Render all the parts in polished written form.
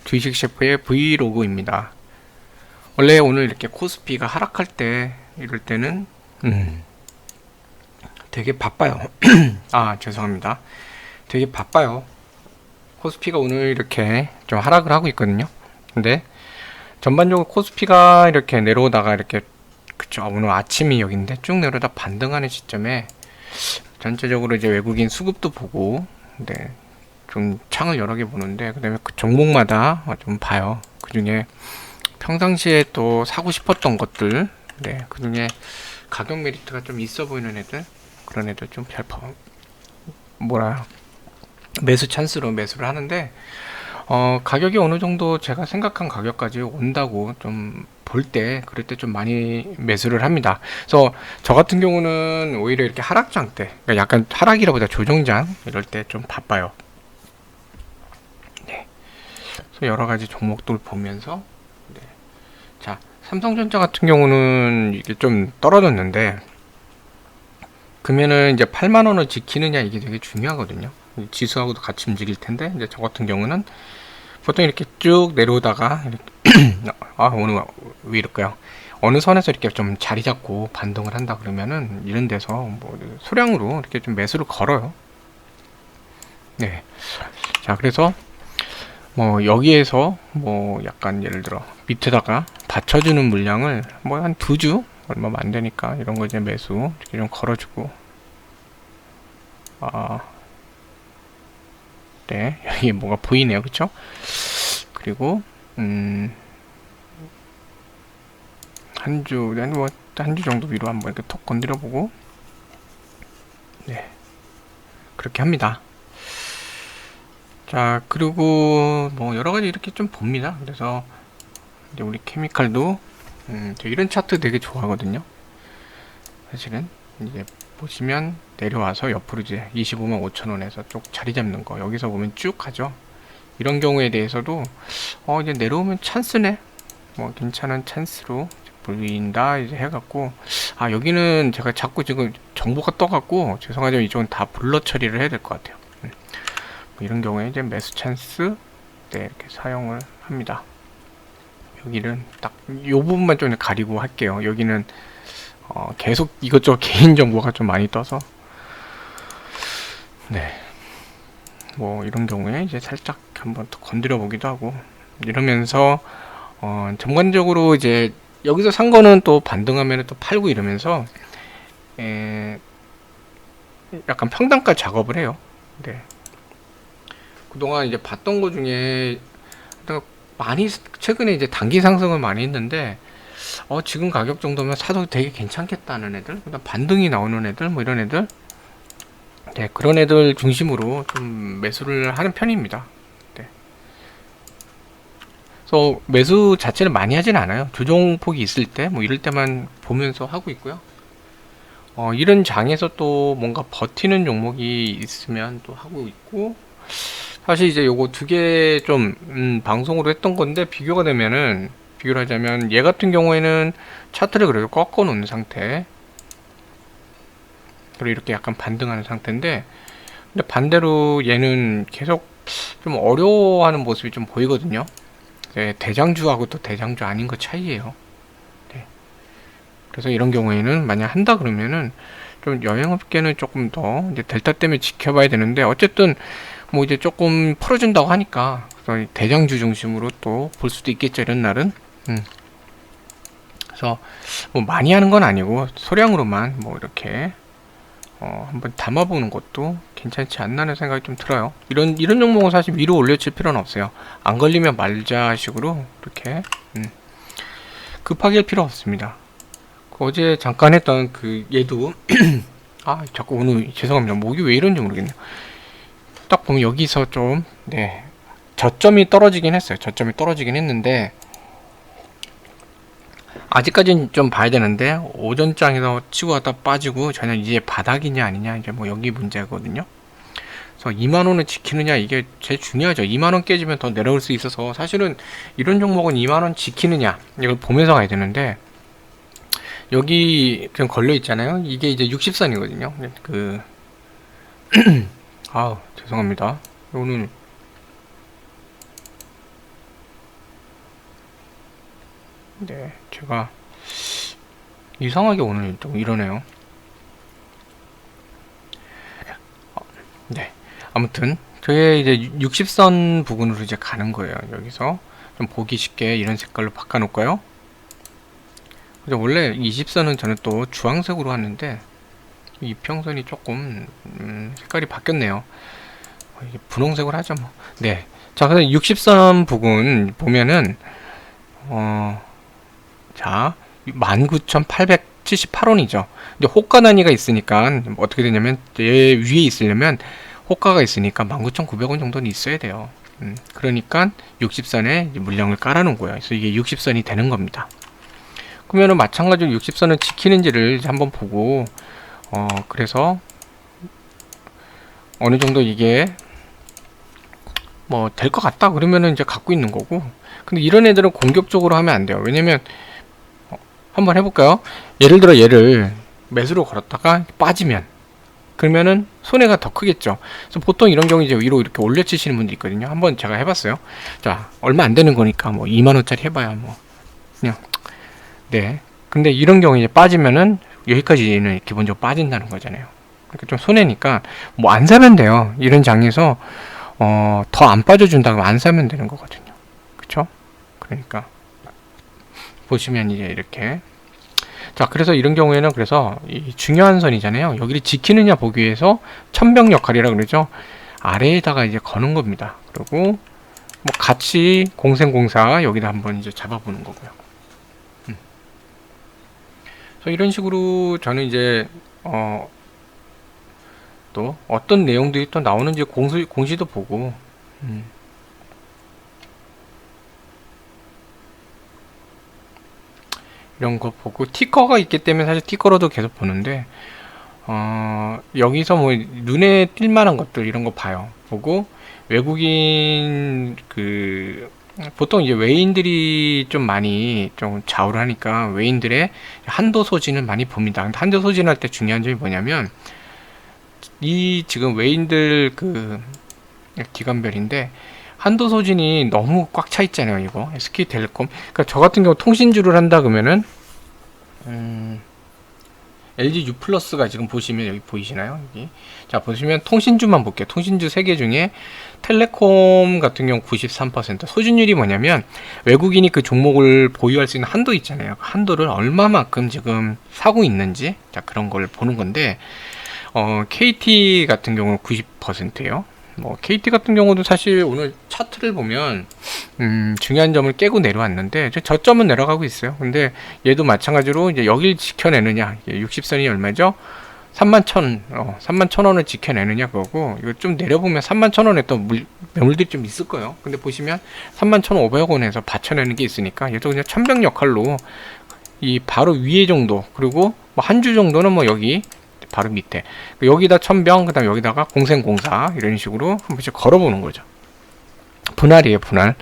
주식 셰프의 브이로그입니다. 원래 오늘 이렇게 코스피가 하락할 때 이럴 때는 되게 바빠요. 아, 죄송합니다. 되게 바빠요. 코스피가 오늘 이렇게 좀 하락을 하고 있거든요. 근데 전반적으로 코스피가 이렇게 내려오다가 이렇게, 그쵸, 오늘 아침이 여기인데 쭉 내려오다 반등하는 시점에 전체적으로 이제 외국인 수급도 보고, 네, 좀 창을 여러 개 보는데, 그 다음에 그 종목마다 좀 봐요. 그 중에 평상시에 또 사고 싶었던 것들, 네, 그 중에 가격 메리트가 좀 있어 보이는 애들, 그런 애들 좀 뭐라, 매수 찬스로 매수를 하는데, 가격이 어느 정도 제가 생각한 가격까지 온다고 좀 볼 때, 그럴 때 좀 많이 매수를 합니다. 그래서 저 같은 경우는 오히려 이렇게 하락장 때, 그러니까 약간 하락이라보다 조정장, 이럴 때 좀 바빠요. 네. 그래서 여러 가지 종목들 보면서, 네. 자, 삼성전자 같은 경우는 이게 좀 떨어졌는데, 그러면은 이제 8만 원을 지키느냐, 이게 되게 중요하거든요. 지수하고도 같이 움직일 텐데, 이제 저 같은 경우는 보통 이렇게 쭉 내려오다가 이렇게 아, 오늘 왜 이럴까요? 어느 선에서 이렇게 좀 자리 잡고 반등을 한다 그러면은 이런 데서 뭐 소량으로 이렇게 좀 매수를 걸어요. 네. 자, 그래서 뭐 여기에서 뭐 약간 예를 들어 밑에다가 받쳐주는 물량을 뭐 한 두 주 얼마 안 되니까 이런 거 이제 매수 이렇게 좀 걸어주고, 아, 네, 여기 뭐가 보이네요, 그쵸? 그리고 한 주, 뭐 한 주 정도 위로 한번 이렇게 톡 건드려 보고, 네, 그렇게 합니다. 자, 그리고 뭐 여러 가지 이렇게 좀 봅니다. 그래서 이제 우리 케미칼도 저 이런 차트 되게 좋아하거든요. 사실은 이제 보시면 내려와서 옆으로 이제 25만 5천 원에서 쭉 자리 잡는 거, 여기서 보면 쭉 가죠. 이런 경우에 대해서도 이제 내려오면 찬스네, 뭐 괜찮은 찬스로 보인다 이제 해갖고, 아, 여기는 제가 자꾸 지금 정보가 떠갖고 죄송하지만 이쪽은 다 블러 처리를 해야 될 것 같아요. 뭐 이런 경우에 이제 매수 찬스, 네, 이렇게 사용을 합니다. 여기는 딱 이 부분만 좀 가리고 할게요. 여기는 계속 이것저것 개인 정보가 좀 많이 떠서, 네, 뭐 이런 경우에 이제 살짝 한번 더 건드려 보기도 하고, 이러면서 전반적으로 이제 여기서 산 거는 또 반등하면 또 팔고 이러면서 약간 평단가 작업을 해요. 네. 그동안 이제 봤던 거 중에 많이 최근에 이제 단기 상승을 많이 했는데, 지금 가격 정도면 사도 되게 괜찮겠다는 애들, 그다음 반등이 나오는 애들, 뭐 이런 애들, 네, 그런 애들 중심으로 좀 매수를 하는 편입니다. 네. 그래서 매수 자체를 많이 하진 않아요. 조정폭이 있을 때, 뭐 이럴 때만 보면서 하고 있고요. 이런 장에서 또 뭔가 버티는 종목이 있으면 또 하고 있고, 사실 이제 요거 두 개 좀 방송으로 했던 건데 비교가 되면은, 비교를 하자면 얘 같은 경우에는 차트를 그래도 꺾어 놓은 상태, 그리고 이렇게 약간 반등하는 상태인데, 근데 반대로 얘는 계속 좀 어려워하는 모습이 좀 보이거든요. 네, 대장주하고 또 대장주 아닌 거 차이예요. 네. 그래서 이런 경우에는 만약 한다 그러면은 좀 여행업계는 조금 더 이제 델타 때문에 지켜봐야 되는데, 어쨌든 뭐 이제 조금 풀어준다고 하니까 그래서 대장주 중심으로 또 볼 수도 있겠죠, 이런 날은. 그래서 뭐 많이 하는 건 아니고 소량으로만 뭐 이렇게 한번 담아보는 것도 괜찮지 않나는 생각이 좀 들어요. 이런 종목은 사실 위로 올려칠 필요는 없어요. 안 걸리면 말자 식으로 이렇게 급하게 할 필요 없습니다. 어제 잠깐 했던 그 얘도 아, 자꾸 오늘 죄송합니다. 목이 왜 이런지 모르겠네요. 딱 보면 여기서 좀, 네, 저점이 떨어지긴 했어요. 저점이 떨어지긴 했는데 아직까지는 좀 봐야 되는데, 오전장에서 치고 갔다 빠지고 저는 이제 바닥이냐 아니냐, 이제 뭐 여기 문제거든요. 그래서 2만원을 지키느냐, 이게 제일 중요하죠. 2만원 깨지면 더 내려올 수 있어서, 사실은 이런 종목은 2만원 지키느냐 이걸 보면서 가야 되는데, 여기 좀 걸려 있잖아요. 이게 이제 60선이거든요. 그 아우, 죄송합니다. 오늘 네, 제가 이상하게 오늘 좀 이러네요. 네, 아무튼 저게 이제 60선 부근으로 이제 가는 거예요. 여기서 좀 보기 쉽게 이런 색깔로 바꿔 놓을까요? 원래 20선은 저는 또 주황색으로 하는데 이 평선이 조금 색깔이 바뀌었네요. 이게 분홍색으로 하죠 뭐. 네, 자, 그래서 60선 부근 보면은 자 19,878원이죠. 근데 호가 단위가 있으니까 어떻게 되냐면 얘 위에 있으려면 호가가 있으니까 19,900원 정도는 있어야 돼요. 그러니까 60선에 물량을 깔아놓은 거예요. 그래서 이게 60선이 되는 겁니다. 그러면은 마찬가지로 60선을 지키는지를 한번 보고 그래서 어느 정도 이게 뭐 될 것 같다 그러면은 이제 갖고 있는 거고. 근데 이런 애들은 공격적으로 하면 안 돼요. 왜냐면 한번 해볼까요? 예를 들어 얘를 매수로 걸었다가 빠지면 그러면은 손해가 더 크겠죠. 그래서 보통 이런 경우 이제 위로 이렇게 올려치시는 분도 있거든요. 한번 제가 해봤어요. 자, 얼마 안 되는 거니까 뭐 2만원짜리 해봐야 뭐 그냥. 네. 근데 이런 경우에 이제 빠지면은 여기까지는 기본적으로 빠진다는 거잖아요. 그러니까 좀 손해니까 뭐 안 사면 돼요. 이런 장에서 더 안 빠져준다고 안 사면 되는 거거든요. 그쵸? 그러니까 보시면 이제 이렇게. 자, 그래서 이런 경우에는 그래서 이 중요한 선이잖아요. 여기를 지키느냐 보기 위해서 천병 역할이라 그러죠. 아래에다가 이제 거는 겁니다. 그리고 뭐 같이 공생공사 여기다 한번 이제 잡아보는 거고요. 그래서 이런 식으로 저는 이제 또 어떤 내용들이 또 나오는지 공시도 보고 이런 거 보고 티커가 있기 때문에 사실 티커로도 계속 보는데 여기서 뭐 눈에 띌 만한 것들 이런 거 봐요. 보고 외국인 보통 이제 외인들이 좀 많이 좀 좌우를 하니까 외인들의 한도 소진을 많이 봅니다. 근데 한도 소진할 때 중요한 점이 뭐냐면 이 지금 외인들 기관별인데 한도 소진이 너무 꽉 차 있잖아요. 이거 SK텔레콤. 그러니까 저 같은 경우 통신주를 한다 그러면은 LG U 플러스가 지금 보시면 여기 보이시나요? 여기. 자, 보시면 통신주만 볼게요. 통신주 3개 중에 텔레콤 같은 경우 93%. 소진율이 뭐냐면 외국인이 그 종목을 보유할 수 있는 한도 있잖아요. 그 한도를 얼마만큼 지금 사고 있는지, 자, 그런 걸 보는 건데 KT 같은 경우는 90%예요. 뭐 KT 같은 경우도 사실 오늘 차트를 보면 중요한 점을 깨고 내려왔는데 저점은 내려가고 있어요. 근데 얘도 마찬가지로 이제 여길 지켜내느냐, 60선이 얼마죠? 31,000원을 지켜내느냐 그거고, 이거 좀 내려보면 31,000원에 또 매물들이 좀 있을 거예요. 근데 보시면 31,500원에서 받쳐내는 게 있으니까 얘도 그냥 천병 역할로 이 바로 위에 정도, 그리고 뭐 한 주 정도는 뭐 여기 바로 밑에 여기다 천병, 그 다음에 여기다가 공생공사 이런 식으로 한 번씩 걸어보는 거죠. 분할이에요, 분할.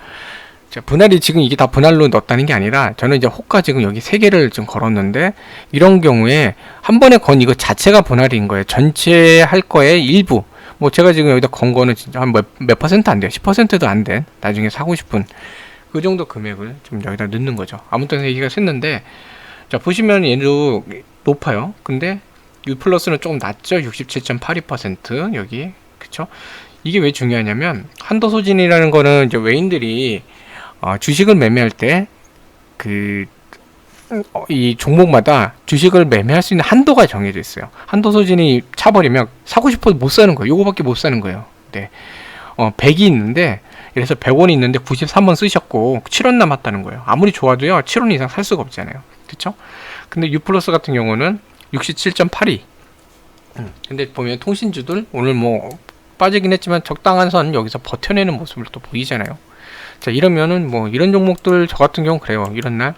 자, 분할이 지금 이게 다 분할로 넣었다는 게 아니라 저는 이제 호가 지금 여기 3개를 좀 걸었는데 이런 경우에 한 번에 건 이거 자체가 분할인 거예요. 전체 할 거에 일부. 뭐 제가 지금 여기다 건 거는 진짜 한 몇 퍼센트 안 돼요. 10%도 안 된 나중에 사고 싶은 그 정도 금액을 좀 여기다 넣는 거죠. 아무튼 얘기가 샜는데, 자, 보시면 얘도 높아요. 근데 U 플러스는 조금 낮죠. 67.82% 여기. 그쵸? 이게 왜 중요하냐면 한도 소진이라는 거는 이제 외인들이 주식을 매매할 때 이 종목마다 주식을 매매할 수 있는 한도가 정해져 있어요. 한도 소진이 차버리면 사고 싶어도 못 사는 거예요. 요거밖에 못 사는 거예요. 네. 100이 있는데, 그래서 100원이 있는데 93원 쓰셨고 7원 남았다는 거예요. 아무리 좋아도요 7원 이상 살 수가 없잖아요. 그쵸? 근데 U 플러스 같은 경우는 67.82. 근데 보면 통신주들 오늘 뭐 빠지긴 했지만 적당한 선 여기서 버텨내는 모습을 또 보이잖아요. 자, 이러면은 뭐 이런 종목들 저 같은 경우 그래요. 이런 날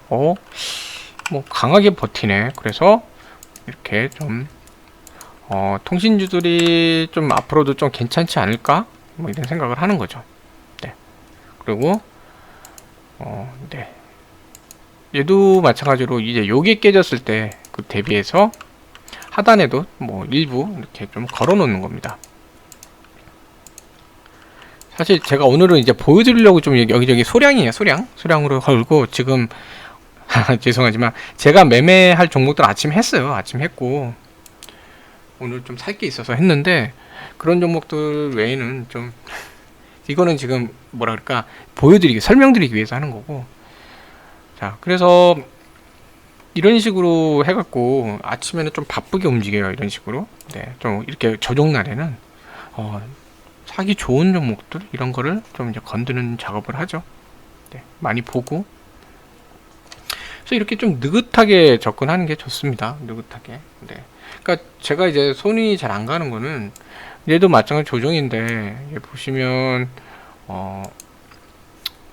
뭐 강하게 버티네. 그래서 이렇게 좀 통신주들이 좀 앞으로도 좀 괜찮지 않을까, 뭐 이런 생각을 하는 거죠. 네. 그리고 네, 얘도 마찬가지로 이제 요게 깨졌을 때 그 대비해서 하단에도 뭐 일부 이렇게 좀 걸어 놓는 겁니다. 사실 제가 오늘은 이제 보여드리려고 좀 여기저기 소량이에요. 소량으로 걸고 지금 죄송하지만 제가 매매할 종목들 아침 했어요. 아침 했고 오늘 좀 살 게 있어서 했는데 그런 종목들 외에는 좀 이거는 지금 뭐라 그럴까 보여드리기 설명드리기 위해서 하는 거고. 자, 그래서 이런 식으로 해갖고 아침에는 좀 바쁘게 움직여요. 이런 식으로. 네, 좀 이렇게 저종 날에는 사기 좋은 종목들 이런 거를 좀 이제 건드는 작업을 하죠. 네, 많이 보고. 그래서 이렇게 좀 느긋하게 접근하는 게 좋습니다. 느긋하게. 네. 그러니까 제가 이제 손이 잘 안 가는 거는 얘도 마찬가지 조정인데 보시면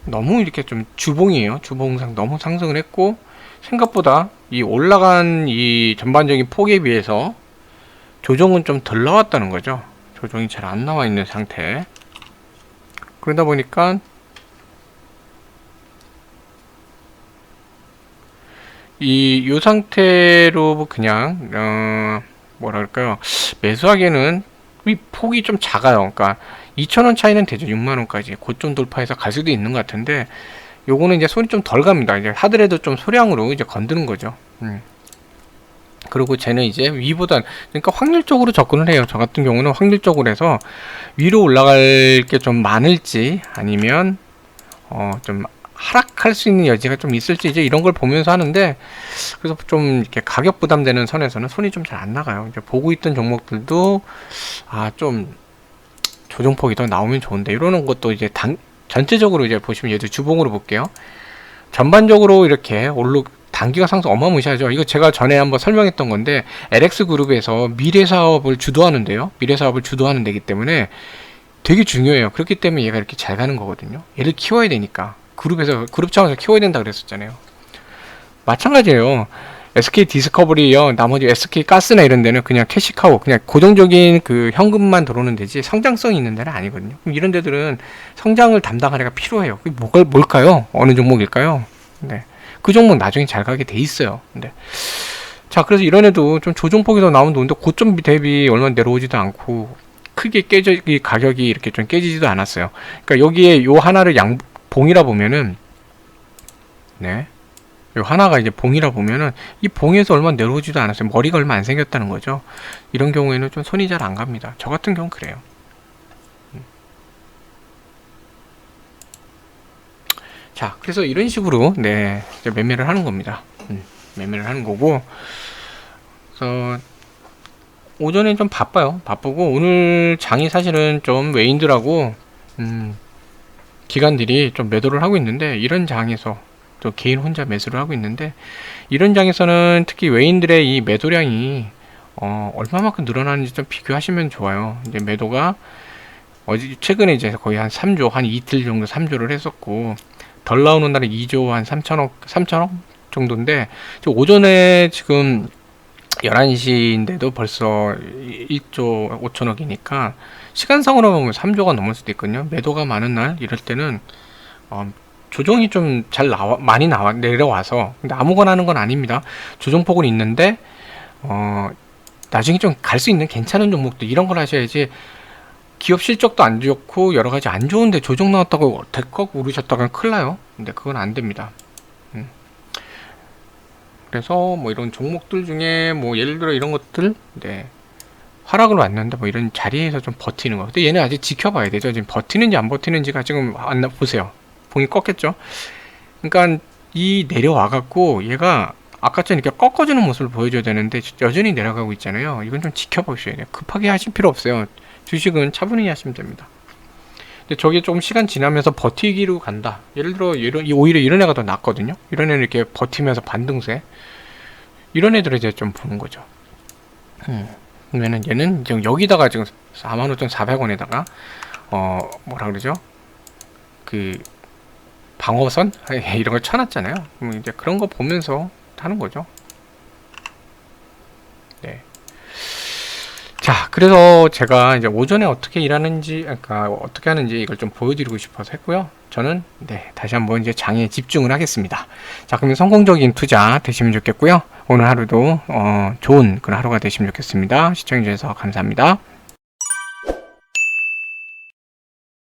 너무 이렇게 좀 주봉이에요. 주봉상 너무 상승을 했고 생각보다 이 올라간 이 전반적인 폭에 비해서 조정은 좀 덜 나왔다는 거죠. 조정이 잘 안 나와 있는 상태. 그러다 보니까 요 상태로 그냥 뭐랄까요, 매수하기에는 이 폭이 좀 작아요. 그러니까 2,000원 차이는 되죠. 6만원까지 고점 돌파해서 갈 수도 있는 것 같은데 요거는 이제 손이 좀 덜 갑니다. 이제 하더라도 좀 소량으로 이제 건드는 거죠. 그리고 쟤는 이제 위보단, 그러니까 확률적으로 접근을 해요. 저 같은 경우는 확률적으로 해서 위로 올라갈 게 좀 많을지 아니면 좀 하락할 수 있는 여지가 좀 있을지 이제 이런 걸 보면서 하는데, 그래서 좀 이렇게 가격 부담되는 선에서는 손이 좀 잘 안 나가요. 이제 보고 있던 종목들도 좀 조정폭이 더 나오면 좋은데 이러는 것도 이제 전체적으로 이제 보시면 얘도 주봉으로 볼게요. 전반적으로 이렇게 단기가 상승 어마무시하죠. 이거 제가 전에 한번 설명했던 건데 LX그룹에서 미래사업을 주도하는데요. 미래사업을 주도하는 데기 때문에 되게 중요해요. 그렇기 때문에 얘가 이렇게 잘 가는 거거든요. 얘를 키워야 되니까. 그룹 차원에서 키워야 된다 그랬었잖아요. 마찬가지예요. SK 디스커버리요, 나머지 SK 가스나 이런 데는 그냥 캐시카우, 그냥 고정적인 그 현금만 들어오는 데지 성장성이 있는 데는 아니거든요. 그럼 이런 데들은 성장을 담당할 애가 필요해요. 그게 뭘까요? 어느 종목일까요? 네. 그 종목 나중에 잘 가게 돼 있어요. 네. 자, 그래서 이런 애도 좀 조정폭이 더 나오면 좋은데 고점 대비 얼마 내려오지도 않고 크게 이 가격이 이렇게 좀 깨지지도 않았어요. 그러니까 여기에 요 하나를 봉이라 보면은, 네. 요 하나가 이제 봉이라 보면은 이 봉에서 얼마 내려오지도 않았어요. 머리가 얼마 안 생겼다는 거죠. 이런 경우에는 좀 손이 잘 안 갑니다. 저 같은 경우는 그래요. 자, 그래서 이런 식으로 네, 이제 매매를 하는 겁니다. 매매를 하는 거고, 그래서 오전에 좀 바빠요. 바쁘고 오늘 장이 사실은 좀 외인들하고 기관들이 좀 매도를 하고 있는데, 이런 장에서 또 개인 혼자 매수를 하고 있는데, 이런 장에서는 특히 외인들의 이 매도량이 얼마만큼 늘어나는지 좀 비교하시면 좋아요. 이제 매도가 최근에 이제 거의 한 3조, 한 이틀 정도 3조를 했었고, 덜 나오는 날은 2조 한 3천억 정도인데, 오전에 지금 11시인데도 벌써 1조 5천억이니까 시간상으로 보면 3조가 넘을 수도 있거든요. 매도가 많은 날 이럴 때는 조정이 좀 많이 내려와서, 근데 아무거나 하는 건 아닙니다. 조정폭은 있는데 나중에 좀 갈 수 있는 괜찮은 종목들 이런 걸 하셔야지. 기업 실적도 안 좋고 여러 가지 안 좋은데 조정 나왔다고 대꺽 오르셨다가 큰일 나요. 근데 그건 안 됩니다. 그래서 뭐 이런 종목들 중에 뭐 예를 들어 이런 것들, 네, 하락을 왔는데 뭐 이런 자리에서 좀 버티는 거. 근데 얘는 아직 지켜봐야 되죠. 지금 버티는지 안 버티는지가 지금 안 보세요. 봉이 꺾였죠. 그러니까 이 내려와 갖고 얘가 아까처럼 이렇게 꺾어주는 모습을 보여줘야 되는데 여전히 내려가고 있잖아요. 이건 좀 지켜보셔야 돼요. 급하게 하실 필요 없어요. 주식은 차분히 하시면 됩니다. 근데 저게 조금 시간 지나면서 버티기로 간다. 예를 들어 오히려 이런 애가 더 낫거든요. 이런 애는 이렇게 버티면서 반등세, 이런 애들을 이제 좀 보는 거죠. 그러면은 얘는 지금 여기다가 지금 45,400원에다가 뭐라 그러죠? 그 방어선 이런 걸 쳐놨잖아요. 그럼 이제 그런 거 보면서 하는 거죠. 네. 자, 그래서 제가 이제 오전에 어떻게 일하는지, 그러니까 어떻게 하는지 이걸 좀 보여드리고 싶어서 했고요. 저는 네, 다시 한번 이제 장에 집중을 하겠습니다. 자, 그러면 성공적인 투자 되시면 좋겠고요. 오늘 하루도 좋은 그런 하루가 되시면 좋겠습니다. 시청해주셔서 감사합니다.